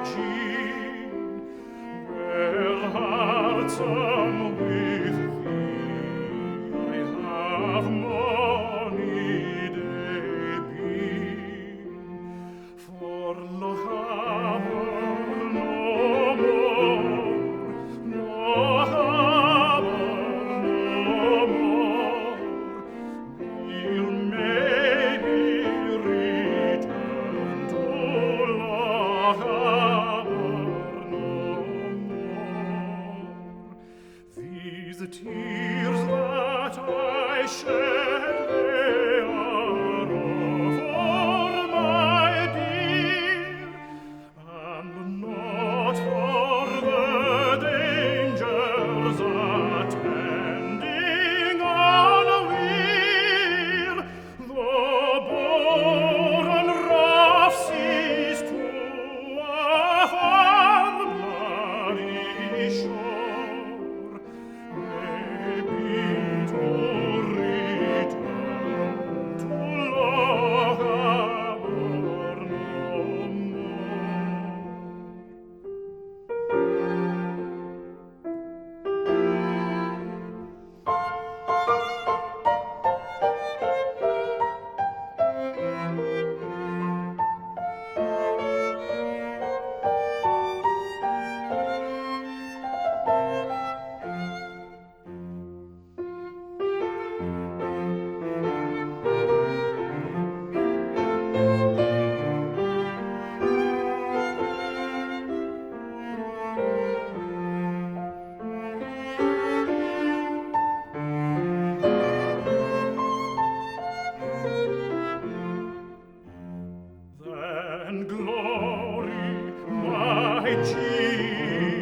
Jean, where heartsome with thee I have mony day been, for lo haber no more, no haber no more, we'll maybe return to lo haber no more. These tears that I shed, they are for my dear, and not for the dangers attending on weal, the bold and rough seas to a far bloody shore, maybe to return to Lochaber no more. Then glory, my Jean,